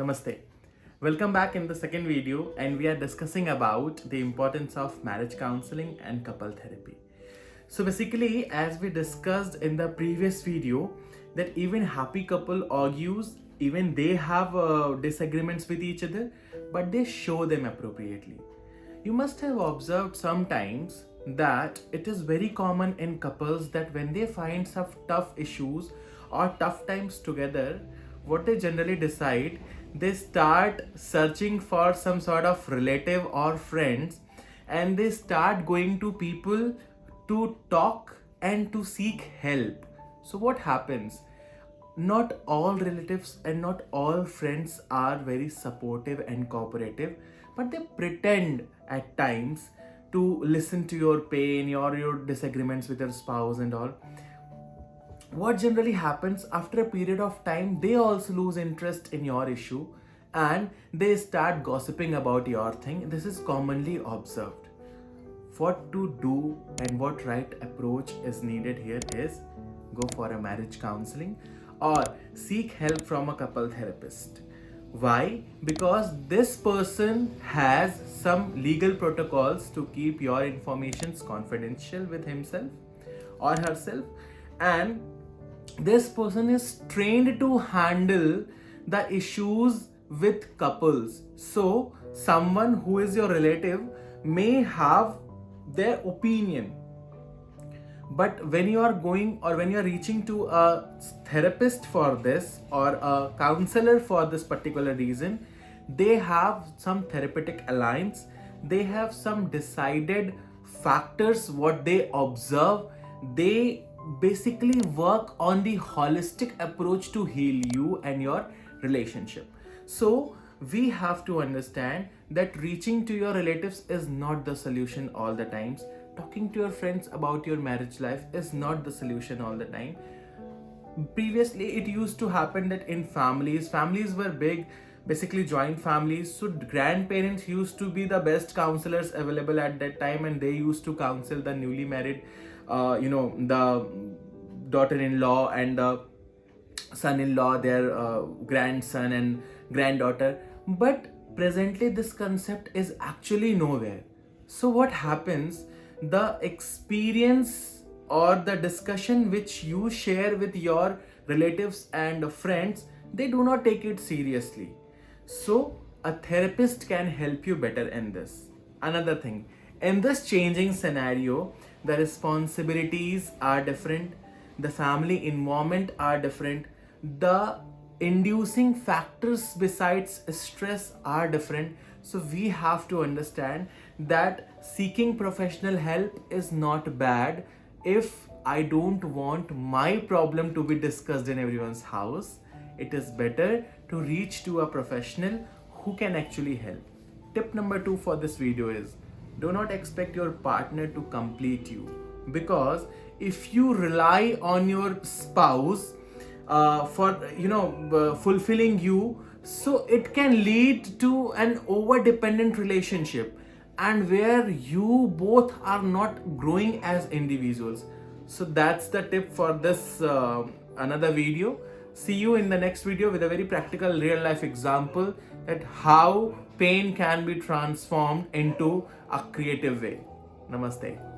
Namaste. Welcome back in the second video, and we are discussing about the importance of marriage counseling and couple therapy. So basically, as we discussed in the previous video, that even happy couple argues, even they have disagreements with each other, but they show them appropriately. You must have observed sometimes that it is very common in couples that when they find some tough issues or tough times together, what they generally decide, they start searching for some sort of relative or friends, and they start going to people to talk and to seek help. So what happens? Not all relatives and not all friends are very supportive and cooperative, but they pretend at times to listen to your pain or your disagreements with your spouse and all. What generally happens, after a period of time, they also lose interest in your issue and they start gossiping about your thing. This is commonly observed. What to do and what right approach is needed here is go for a marriage counseling or seek help from a couple therapist. Why? Because this person has some legal protocols to keep your informations confidential with himself or herself, and this person is trained to handle the issues with couples. So someone who is your relative may have their opinion, but when you are going or when you are reaching to a therapist for this or a counselor for this particular reason, they have some therapeutic alliance, they have some decided factors what they observe. They basically work on the holistic approach to heal you and your relationship. So we have to understand that reaching to your relatives is not the solution all the times. Talking to your friends about your marriage life is not the solution all the time. Previously it used to happen that in families were big, basically joint families, so grandparents used to be the best counselors available at that time, and they used to counsel the newly married, the daughter-in-law and the son-in-law, their grandson and granddaughter. But presently this concept is actually nowhere. So what happens, the experience or the discussion which you share with your relatives and friends, they do not take it seriously. So a therapist can help you better in this. Another thing, in this changing scenario, the responsibilities are different, the family environment are different, the inducing factors besides stress are different. So we have to understand that seeking professional help is not bad. If I don't want my problem to be discussed in everyone's house, it is better to reach to a professional who can actually help. Tip number 2 for this video is, do not expect your partner to complete you, because if you rely on your spouse for fulfilling you, so it can lead to an over dependent relationship, and where you both are not growing as individuals. So that's the tip for this another video. See you in the next video with a very practical real life example that how pain can be transformed into a creative way. Namaste.